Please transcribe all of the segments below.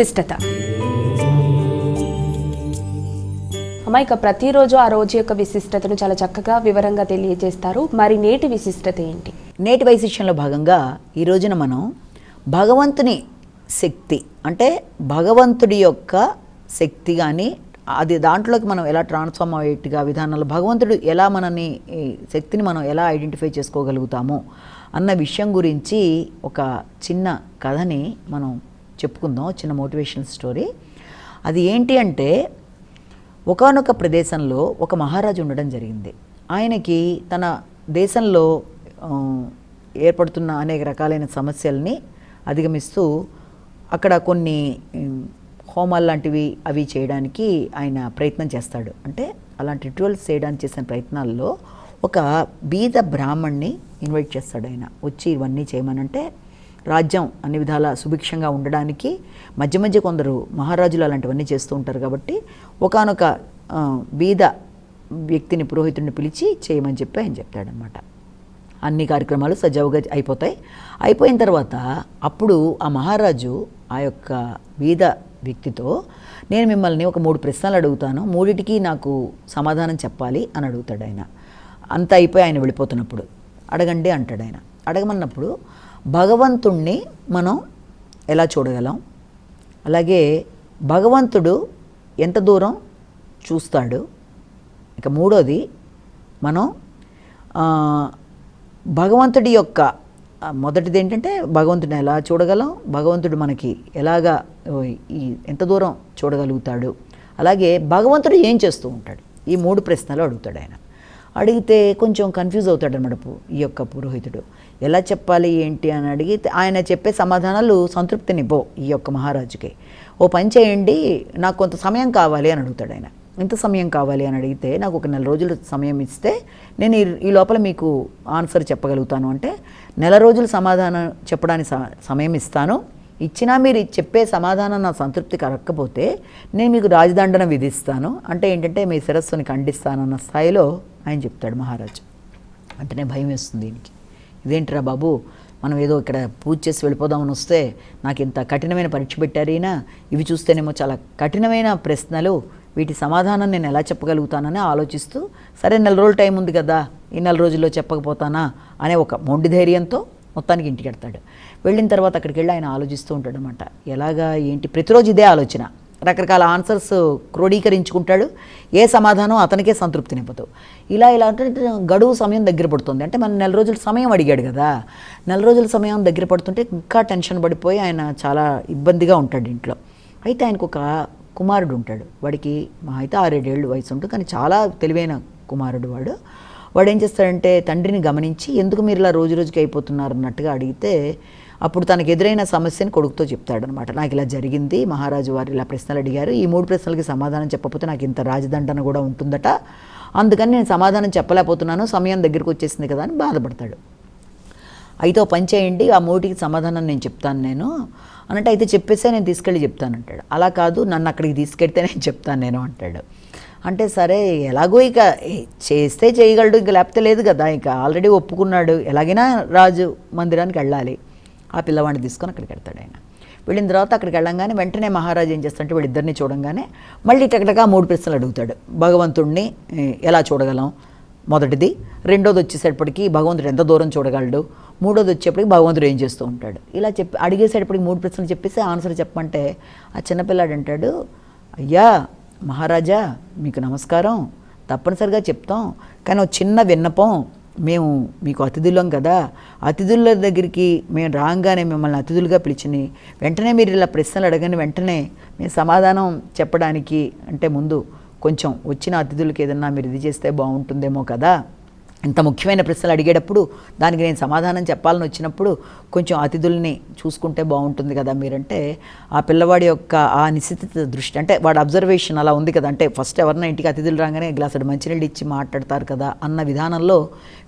విశిష్టత. అమ్మాయిక ప్రతిరోజు ఆ రోజు యొక్క విశిష్టతను చాలా చక్కగా వివరంగా తెలియజేస్తారు. మరి నేటి విశిష్టత ఏంటి? నేటి వైశిష్యంలో భాగంగా ఈ రోజున మనం భగవంతుని శక్తి అంటే భగవంతుడి యొక్క శక్తి కానీ అది దాంట్లోకి మనం ఎలా ట్రాన్స్ఫార్మ్ అయ్యేట్టుగా విధానంలో భగవంతుడు ఎలా మనని శక్తిని మనం ఎలా ఐడెంటిఫై చేసుకోగలుగుతాము అన్న విషయం గురించి ఒక చిన్న కథని మనం చెప్పుకుందాం. చిన్న మోటివేషనల్ స్టోరీ. అది ఏంటి అంటే ఒకానొక ప్రదేశంలో ఒక మహారాజు ఉండడం జరిగింది. ఆయనకి తన దేశంలో ఏర్పడుతున్న అనేక రకాలైన సమస్యల్ని అధిగమిస్తూ అక్కడ కొన్ని హోమాలు లాంటివి అవి చేయడానికి ఆయన ప్రయత్నం చేస్తాడు. అంటే అలాంటి రిచువల్స్ చేయడానికి చేసిన ప్రయత్నాల్లో ఒక బీద బ్రాహ్మణ్ణి ఇన్వైట్ చేస్తాడు. ఆయన వచ్చి ఇవన్నీ చేయమనంటే రాజ్యం అన్ని విధాల సుభిక్షంగా ఉండడానికి మధ్య మధ్య కొందరు మహారాజులు అలాంటివన్నీ చేస్తూ ఉంటారు. కాబట్టి ఒకానొక బీద వ్యక్తిని పురోహితుడిని పిలిచి చేయమని చెప్పి ఆయన చెప్తాడనమాట. అన్ని కార్యక్రమాలు సజావుగా అయిపోతాయి. అయిపోయిన తర్వాత అప్పుడు ఆ మహారాజు ఆ యొక్క బీద వ్యక్తితో నేను మిమ్మల్ని ఒక 3 ప్రశ్నలు అడుగుతాను, 3టికి నాకు సమాధానం చెప్పాలి అని అడుగుతాడు ఆయన. అంత అయిపోయి ఆయన వెళ్ళిపోతున్నప్పుడు అడగండి అంటాడు ఆయన. అడగమన్నప్పుడు భగవంతుణ్ణి మనం ఎలా చూడగలం, అలాగే భగవంతుడు ఎంత దూరం చూస్తాడు, ఇక మూడోది మనం భగవంతుడి యొక్క మొదటిది ఏంటంటే భగవంతుడిని ఎలా చూడగలం, భగవంతుడు మనకి ఎలాగా ఎంత దూరం చూడగలుగుతాడు, అలాగే భగవంతుడు ఏం చేస్తూ ఉంటాడు. ఈ 3 ప్రశ్నలు అడుగుతాడు ఆయన. అడిగితే కొంచెం కన్ఫ్యూజ్ అవుతాడు అన్నమాట ఈ యొక్క పురోహితుడు. ఎలా చెప్పాలి ఏంటి అని అడిగితే ఆయన చెప్పే సమాధానాలు సంతృప్తినివ్వవు ఈ యొక్క మహారాజుకి. ఓ పని చేయండి, నాకు కొంత సమయం కావాలి అని అడుగుతాడు ఆయన. ఎంత సమయం కావాలి అని అడిగితే నాకు ఒక 4 రోజులు సమయం ఇస్తే నేను ఈ లోపల మీకు ఆన్సర్ చెప్పగలుగుతాను. అంటే 4 రోజులు సమాధానం చెప్పడానికి సమయం ఇస్తాను, ఇచ్చినా మీరు చెప్పే సమాధానం నా సంతృప్తి కలగకపోతే నేను మీకు రాజదండన విధిస్తాను, అంటే ఏంటంటే మీ శిరస్సుని ఖండిస్తానన్న స్థాయిలో ఆయన చెప్తాడు మహారాజు. అంటేనే భయం వేస్తుంది దీనికి. ఇదేంటిరా బాబు, మనం ఏదో ఇక్కడ పూజ చేసి వెళ్ళిపోదామని వస్తే నాకు ఇంత కఠినమైన పరీక్ష పెట్టారు ఈయన, ఇవి చూస్తేనేమో చాలా కఠినమైన ప్రశ్నలు, వీటి సమాధానం నేను ఎలా చెప్పగలుగుతానని ఆలోచిస్తూ సరే 4 రోజులు టైం ఉంది కదా, ఈ 4 రోజుల్లో చెప్పకపోతానా అనే ఒక మొండి ధైర్యంతో మొత్తానికి ఇంటికి వెళ్తాడు. వెళ్ళిన తర్వాత అక్కడికి వెళ్ళి ఆయన ఆలోచిస్తూ ఉంటాడు అనమాట. ఎలాగా ఏంటి, ప్రతిరోజు ఇదే ఆలోచన, రకరకాల ఆన్సర్స్ క్రోడీకరించుకుంటాడు. ఏ సమాధానం అతనికే సంతృప్తినివ్వదు. ఇలా అంటే గడువు సమయం దగ్గర పడుతుంది. అంటే మనం 4 రోజుల సమయం అడిగాడు కదా, 4 రోజుల సమయం దగ్గర పడుతుంటే ఇంకా టెన్షన్ పడిపోయి ఆయన చాలా ఇబ్బందిగా ఉంటాడు ఇంట్లో. అయితే ఆయనకు ఒక కుమారుడు ఉంటాడు. వాడికి మా అయితే 6-7 ఏళ్ళు వయసు ఉంటుంది, కానీ చాలా తెలివైన కుమారుడు వాడు. వాడు ఏం చేస్తాడంటే తండ్రిని గమనించి ఎందుకు మీరు ఇలా రోజు రోజుకి అయిపోతున్నారు అన్నట్టుగా అడిగితే అప్పుడు తనకు ఎదురైన సమస్యని కొడుకుతో చెప్తాడనమాట. నాకు ఇలా జరిగింది, మహారాజు వారు ఇలా ప్రశ్నలు అడిగారు, ఈ 3 ప్రశ్నలకి సమాధానం చెప్పకపోతే నాకు ఇంత రాజదండన కూడా ఉంటుందట, అందుకని నేను సమాధానం చెప్పలేకపోతున్నాను, సమయం దగ్గరికి వచ్చేసింది కదా అని బాధపడతాడు. అయితే ఓ పని చేయండి, ఆ 3టికి సమాధానం నేను చెప్తాను నేను అన్నట్టు. అయితే చెప్పేసే నేను తీసుకెళ్ళి చెప్తానంటాడు. అలా కాదు, నన్ను అక్కడికి తీసుకెళ్తే నేను చెప్తాను నేను అంటాడు. అంటే సరే ఎలాగో ఇక చేస్తే చేయగలడు, ఇంక లేకపోతే లేదు కదా, ఇక ఆల్రెడీ ఒప్పుకున్నాడు, ఎలాగైనా రాజు మందిరానికి వెళ్ళాలి. ఆ పిల్లవాడిని తీసుకొని అక్కడికి వెళ్తాడు ఆయన. వెళ్ళిన తర్వాత అక్కడికి వెళ్ళంగానే వెంటనే మహారాజు ఏం చేస్తాడంటే వీళ్ళిద్దరిని చూడంగానే మళ్ళీ టకటగా 3 ప్రశ్నలు అడుగుతాడు. భగవంతుడిని ఎలా చూడగలం మొదటిది, రెండోది వచ్చేసేటప్పటికి భగవంతుడు ఎంత దూరం చూడగలడు, మూడోది వచ్చేప్పటికి భగవంతుడు ఏం చేస్తూ ఉంటాడు. ఇలా అడిగేసేటప్పటికి 3 ప్రశ్నలు చెప్పేసి ఆన్సర్ చెప్పమంటే ఆ చిన్నపిల్లాడు అంటాడు, అయ్యా మహారాజా మీకు నమస్కారం, తప్పనిసరిగా చెప్తాం, కానీ ఒక చిన్న విన్నపం, మేము మీకు అతిథులం కదా, అతిథుల దగ్గరికి మేము రాగానే మిమ్మల్ని అతిథులుగా పిలిచిని వెంటనే మీరు ఇలా ప్రశ్నలు అడగని వెంటనే మేము సమాధానం చెప్పడానికి అంటే ముందు కొంచెం వచ్చిన అతిథులకి ఏదన్నా మీరు ఇది చేస్తే బాగుంటుందేమో కదా, ఇంత ముఖ్యమైన ప్రశ్నలు అడిగేటప్పుడు దానికి నేను సమాధానం చెప్పాలని వచ్చినప్పుడు కొంచెం అతిథుల్ని చూసుకుంటే బాగుంటుంది కదా మీరంటే ఆ పిల్లవాడి యొక్క ఆ నిశ్చిత దృష్టి, అంటే వాడి అబ్జర్వేషన్ అలా ఉంది కదా, అంటే ఫస్ట్ ఎవరన్నా ఇంటికి అతిథులు రాగానే గ్లాసుడు మంచినీళ్ళు ఇచ్చి మాట్లాడతారు కదా అన్న విధానంలో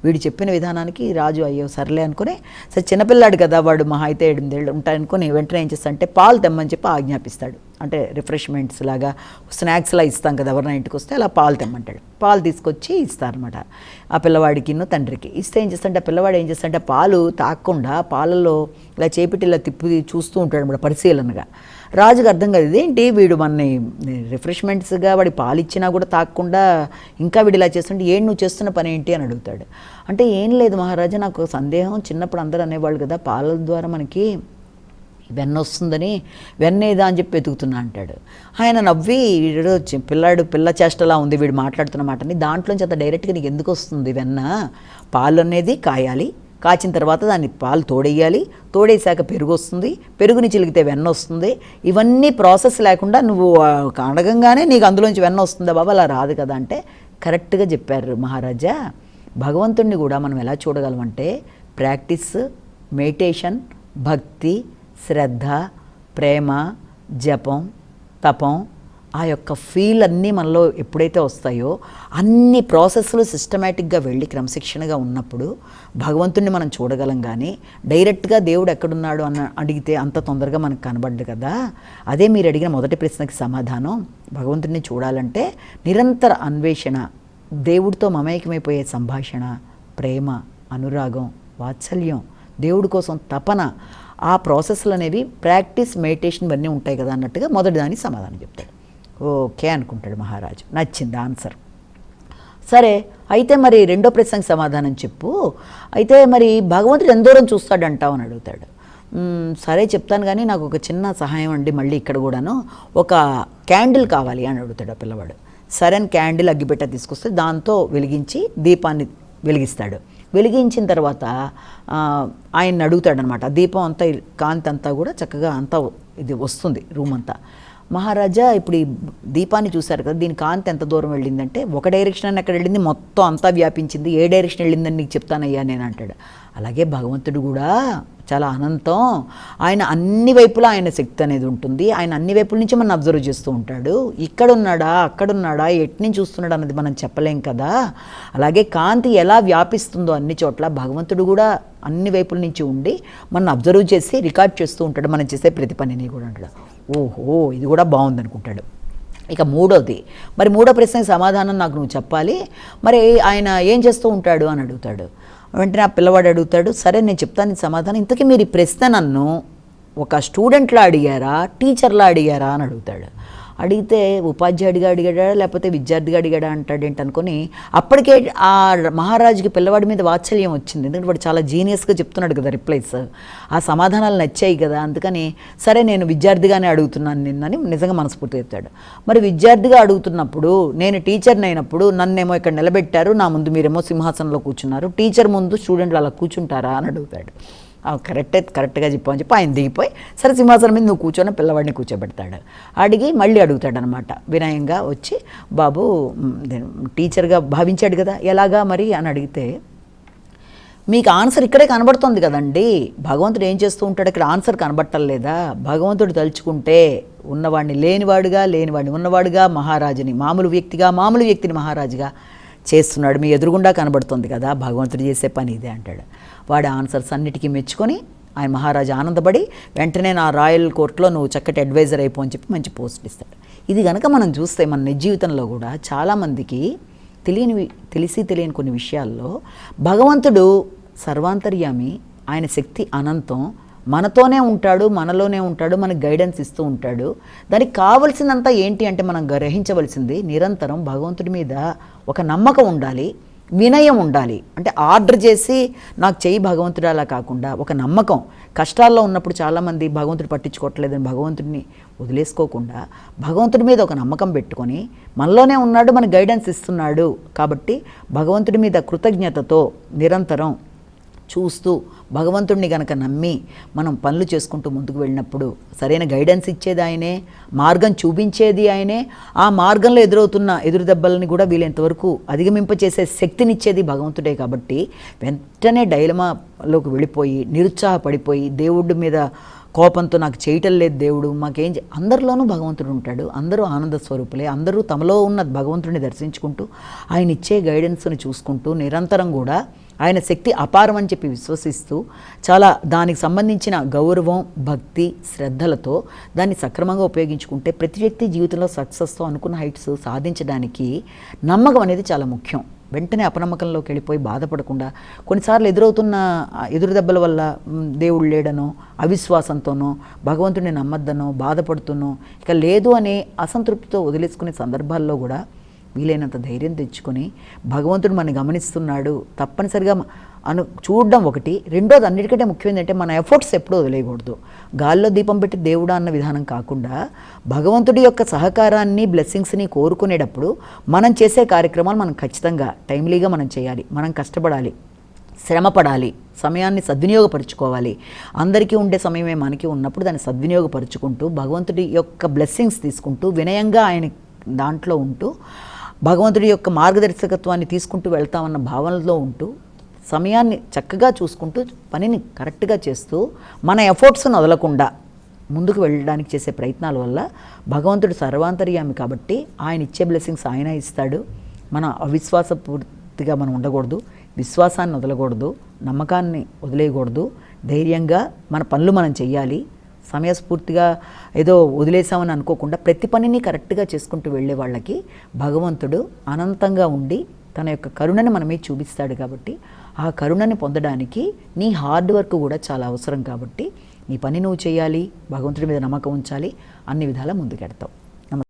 వీడు చెప్పిన విధానానికి రాజు అయ్యో సర్లే అనుకుని, సరే చిన్నపిల్లాడు కదా వాడు మహా అయితే 8 ఏళ్ళు ఉంటాయనుకుని వెంటనే ఏం చేస్తాడంటే పాలు తెమ్మని చెప్పి ఆజ్ఞాపిస్తాడు. అంటే రిఫ్రెష్మెంట్స్ లాగా స్నాక్స్లా ఇస్తాం కదా ఎవరైనా ఇంటికి వస్తే, అలా పాలు తెమ్మంటాడు. పాలు తీసుకొచ్చి ఇస్తారనమాట ఆ పిల్లవాడికి తండ్రికి. ఇస్తే ఏం చేస్తాడంటే ఆ పిల్లవాడు ఏం చేస్తాడంటే పాలు తాగకుండా పాలల్లో ఇలా చేపెట్టి ఇలా తిప్పి చూస్తూ ఉంటాడు అనమాట పరిశీలనగా. రాజుకు అర్థం కాదు, ఇదేంటి వీడు మనని రిఫ్రెష్మెంట్స్గా వాడి పాలు ఇచ్చినా కూడా తాగకుండా ఇంకా వీడు ఇలా చేస్తుంటే ఏంటి నువ్వు చేస్తున్న పని ఏంటి అని అడుగుతాడు. అంటే ఏం లేదు మహారాజా, నాకు ఒక సందేహం, చిన్నప్పుడు అందరూ అనేవాళ్ళు కదా పాలల ద్వారా మనకి వెన్న వస్తుందని, వెన్నేదా అని చెప్పి వెతుకుతున్నా అంటాడు. ఆయన నవ్వి, వీడు పిల్ల చేష్టలా ఉంది వీడు మాట్లాడుతున్న మాటని, దాంట్లోంచి అంత డైరెక్ట్గా నీకు ఎందుకు వస్తుంది వెన్న? పాలు అనేది కాయాలి, కాచిన తర్వాత దాన్ని పాలు తోడేయాలి, తోడేసాక పెరుగు వస్తుంది, పెరుగుని చిలికితే వెన్న వస్తుంది. ఇవన్నీ ప్రాసెస్ లేకుండా నువ్వు అడగంగానే నీకు అందులోంచి వెన్న వస్తుందా బాబా? అలా రాదు కదా అంటే, కరెక్ట్గా చెప్పారు మహారాజా. భగవంతుణ్ణి కూడా మనం ఎలా చూడగలమంటే ప్రాక్టీస్, మెడిటేషన్, భక్తి, శ్రద్ధ, ప్రేమ, జపం, తపం, ఆ యొక్క ఫీల్ అన్నీ మనలో ఎప్పుడైతే వస్తాయో అన్ని ప్రాసెస్లు సిస్టమేటిక్గా వెళ్ళి క్రమశిక్షణగా ఉన్నప్పుడు భగవంతుణ్ణి మనం చూడగలం. కానీ డైరెక్ట్గా దేవుడు ఎక్కడున్నాడు అన్న అడిగితే అంత తొందరగా మనకు కనబడ్డు కదా. అదే మీరు అడిగిన మొదటి ప్రశ్నకి సమాధానం. భగవంతుడిని చూడాలంటే నిరంతర అన్వేషణ, దేవుడితో మమేకమైపోయే సంభాషణ, ప్రేమ, అనురాగం, వాత్సల్యం, దేవుడి కోసం తపన, ఆ ప్రాసెస్లు అనేవి ప్రాక్టీస్, మెడిటేషన్ ఇవన్నీ ఉంటాయి కదా అన్నట్టుగా మొదటి దానికి సమాధానం చెప్తాడు. ఓకే అనుకుంటాడు మహారాజు, నచ్చింది ఆన్సర్. సరే అయితే మరి రెండో ప్రశ్నకి సమాధానం చెప్పు, అయితే మరి భగవంతుడు ఎందూరం చూస్తాడంటావు అని అడుగుతాడు. సరే చెప్తాను, కానీ నాకు ఒక చిన్న సహాయం అండి, మళ్ళీ ఇక్కడ కూడాను ఒక క్యాండిల్ కావాలి అని అడుగుతాడు ఆ పిల్లవాడు. సరే అని క్యాండిల్ అగ్గిపెట్ట తీసుకొస్తే దాంతో వెలిగించి దీపాన్ని వెలిగిస్తాడు. వెలిగించిన తర్వాత ఆయన్ని అడుగుతాడనమాట. దీపం అంతా కాంతి అంతా కూడా చక్కగా అంతా ఇది వస్తుంది రూమ్ అంతా. మహారాజా ఇప్పుడు ఈ దీపాన్ని చూశారు కదా, దీని కాంతి ఎంత దూరం వెళ్ళిందంటే ఒక డైరెక్షన్ అని ఎక్కడ వెళ్ళింది, మొత్తం అంతా వ్యాపించింది, ఏ డైరెక్షన్ వెళ్ళిందని నీకు చెప్తానయ్యా నేను అంటాడు. అలాగే భగవంతుడు కూడా చాలా అనంతం, ఆయన అన్ని వైపులా ఆయన శక్తి అనేది ఉంటుంది, ఆయన అన్ని వైపుల నుంచి మనం అబ్జర్వ్ చేస్తూ ఉంటాడు. ఇక్కడున్నాడా అక్కడున్నాడా ఎట్నుంచి చూస్తున్నాడు అన్నది మనం చెప్పలేం కదా. అలాగే కాంతి ఎలా వ్యాపిస్తుందో అన్ని చోట్ల భగవంతుడు కూడా అన్ని వైపుల నుంచి ఉండి మనం అబ్జర్వ్ చేసి రికార్డ్ చేస్తూ ఉంటాడు మనం చేసే ప్రతి పనిని కూడా అంటాడు. ఓహో ఇది కూడా బాగుంది అనుకుంటాడు. ఇక మూడోది, మరి మూడో ప్రశ్నకి సమాధానం నాకు నువ్వు చెప్పాలి, మరి ఆయన ఏం చేస్తూ ఉంటాడు అని అడుగుతాడు. వెంటనే ఆ పిల్లవాడు అడుగుతాడు, సరే నేను చెప్తాను సమాధానం, ఇంతకీ మీరు ఈ ప్రశ్న నన్ను ఒక స్టూడెంట్లా అడిగారా టీచర్లా అడిగారా అని అడుగుతాడు. అడిగితే ఉపాధ్యాయుడిగా అడిగాడా లేకపోతే విద్యార్థిగా అడిగాడా అంటాడేంటి అనుకొని అప్పటికే ఆ మహారాజుకి పిల్లవాడి మీద వాత్సల్యం వచ్చింది. ఎందుకంటే వాడు చాలా జీనియస్గా చెప్తున్నాడు కదా రిప్లైస్, ఆ సమాధానాలు నచ్చాయి కదా. అందుకని సరే నేను విద్యార్థిగానే అడుగుతున్నాను నిన్నని నిజంగా మనస్ఫూర్తిగా చెప్తాడు. మరి విద్యార్థిగా అడుగుతున్నప్పుడు నేను టీచర్ని అయినప్పుడు నన్నేమో ఇక్కడ నిలబెట్టారు, నా ముందు మీరేమో సింహాసనంలో కూర్చున్నారు, టీచర్ ముందు స్టూడెంట్లు అలా కూర్చుంటారా అని అడుగుతాడు. కరెక్ట్గా చెప్పని చెప్పి ఆయన దిగిపోయి సరే సింహాసనం మీద నువ్వు కూర్చొని పిల్లవాడిని కూర్చోబెడతాడు. అడిగి మళ్ళీ అడుగుతాడనమాట వినయంగా వచ్చి, బాబు టీచర్గా భావించాడు కదా ఎలాగా మరి అని అడిగితే, మీకు ఆన్సర్ ఇక్కడే కనబడుతుంది కదండి, భగవంతుడు ఏం చేస్తూ ఉంటాడు ఇక్కడ ఆన్సర్ కనబట్టలేదా? భగవంతుడు తలుచుకుంటే ఉన్నవాడిని లేనివాడుగా, లేనివాడిని ఉన్నవాడుగా, మహారాజుని మామూలు వ్యక్తిని మహారాజుగా చేస్తున్నాడు, మీ ఎదురుగుండా కనబడుతుంది కదా, భగవంతుడు చేసే పని ఇదే అంటాడు. వాడి ఆన్సర్స్ అన్నిటికీ మెచ్చుకొని ఆయన మహారాజు ఆనందపడి వెంటనే నా రాయల్ కోర్టులో నువ్వు చక్కటి అడ్వైజర్ అయిపో అని చెప్పి మంచి పోస్ట్ ఇస్తాడు. ఇది కనుక మనం చూస్తే మన నిజ జీవితంలో కూడా చాలామందికి తెలియని కొన్ని విషయాల్లో భగవంతుడు సర్వాంతర్యామి, ఆయన శక్తి అనంతం, మనతోనే ఉంటాడు, మనలోనే ఉంటాడు, మనకు గైడెన్స్ ఇస్తూ ఉంటాడు. దానికి కావలసిందంతా ఏంటి అంటే మనం గ్రహించవలసింది నిరంతరం భగవంతుడి మీద ఒక నమ్మకం ఉండాలి, వినయం ఉండాలి. అంటే ఆర్డర్ చేసి నాకు చెయ్యి భగవంతుడు అలా కాకుండా ఒక నమ్మకం. కష్టాల్లో ఉన్నప్పుడు చాలామంది భగవంతుడు పట్టించుకోవట్లేదని భగవంతుడిని వదిలేసుకోకుండా భగవంతుడి మీద ఒక నమ్మకం పెట్టుకొని మనలోనే ఉన్నాడు, మనకు గైడెన్స్ ఇస్తున్నాడు కాబట్టి భగవంతుడి మీద కృతజ్ఞతతో నిరంతరం చూస్తూ భగవంతుడిని గనక నమ్మి మనం పనులు చేసుకుంటూ ముందుకు వెళ్ళినప్పుడు సరైన గైడెన్స్ ఇచ్చేది ఆయనే, మార్గం చూపించేది ఆయనే, ఆ మార్గంలో ఎదురవుతున్న ఎదురు దెబ్బలని కూడా వీలైనంతవరకు అధిగమింపచేసే శక్తినిచ్చేది భగవంతుడే. కాబట్టి వెంటనే డైలమాలోకి వెళ్ళిపోయి నిరుత్సాహపడిపోయి దేవుడి మీద కోపంతో నాకు చేయటం లేదు దేవుడు మాకేం అందరిలోనూ భగవంతుడు ఉంటాడు, అందరూ ఆనంద స్వరూపులే, అందరూ తమలో ఉన్న భగవంతుడిని దర్శించుకుంటూ ఆయన ఇచ్చే గైడెన్స్ని చూసుకుంటూ నిరంతరం కూడా ఆయన శక్తి అపారం అని చెప్పి విశ్వసిస్తూ చాలా దానికి సంబంధించిన గౌరవం, భక్తి, శ్రద్ధలతో దాన్ని సక్రమంగా ఉపయోగించుకుంటే ప్రతి వ్యక్తి జీవితంలో సక్సెస్తో అనుకున్న హైట్స్ సాధించడానికి నమ్మకం అనేది చాలా ముఖ్యం. వెంటనే అపనమ్మకంలోకి వెళ్ళిపోయి బాధపడకుండా, కొన్నిసార్లు ఎదురవుతున్న ఎదురు దెబ్బల వల్ల దేవుడు లేడనో, అవిశ్వాసంతోనో, భగవంతుడిని నమ్మద్దనో, బాధపడుతునో, ఇక లేదు అనే అసంతృప్తితో వదిలేసుకునే సందర్భాల్లో కూడా వీలైనంత ధైర్యం తెచ్చుకొని భగవంతుడు మనని గమనిస్తున్నాడు, తప్పనిసరిగా చూడడం ఒకటి. రెండోది, అన్నిటికంటే ముఖ్యం ఏంటంటే మన ఎఫర్ట్స్ ఎప్పుడూ వదిలేయకూడదు. గాల్లో దీపం పెట్టి దేవుడా అన్న విధానం కాకుండా భగవంతుడి యొక్క సహకారాన్ని, బ్లెస్సింగ్స్ని కోరుకునేటప్పుడు మనం చేసే కార్యక్రమాలు మనం ఖచ్చితంగా టైమ్లీగా మనం చేయాలి, మనం కష్టపడాలి, శ్రమపడాలి, సమయాన్ని సద్వినియోగపరుచుకోవాలి. అందరికీ ఉండే సమయమే మనకి ఉన్నప్పుడు దాన్ని సద్వినియోగపరుచుకుంటూ భగవంతుడి యొక్క బ్లెస్సింగ్స్ తీసుకుంటూ వినయంగా ఆయన దాంట్లో ఉంటూ భగవంతుడి యొక్క మార్గదర్శకత్వాన్ని తీసుకుంటూ వెళ్తామన్న భావనలో ఉంటూ సమయాన్ని చక్కగా చూసుకుంటూ పనిని కరెక్ట్గా చేస్తూ మన ఎఫర్ట్స్ను వదలకుండా ముందుకు వెళ్ళడానికి చేసే ప్రయత్నాల వల్ల భగవంతుడు సర్వాంతర్యామి కాబట్టి ఆయన ఇచ్చే బ్లెస్సింగ్స్ ఆయన ఇస్తాడు. మన అవిశ్వాసపూర్తిగా మనం ఉండకూడదు, విశ్వాసాన్ని వదలకూడదు, నమ్మకాన్ని వదిలేయకూడదు. ధైర్యంగా మన పనులు మనం చెయ్యాలి. సమయస్ఫూర్తిగా ఏదో వదిలేసామని అనుకోకుండా ప్రతి పనిని కరెక్ట్గా చేసుకుంటూ వెళ్ళే వాళ్ళకి భగవంతుడు అనంతంగా ఉండి తన యొక్క కరుణని మనమే చూపిస్తాడు. కాబట్టి ఆ కరుణని పొందడానికి నీ హార్డ్ వర్క్ కూడా చాలా అవసరం. కాబట్టి నీ పని నువ్వు చేయాలి, భగవంతుడి మీద నమ్మకం ఉంచాలి, అన్ని విధాలా ముందుకెడతావు.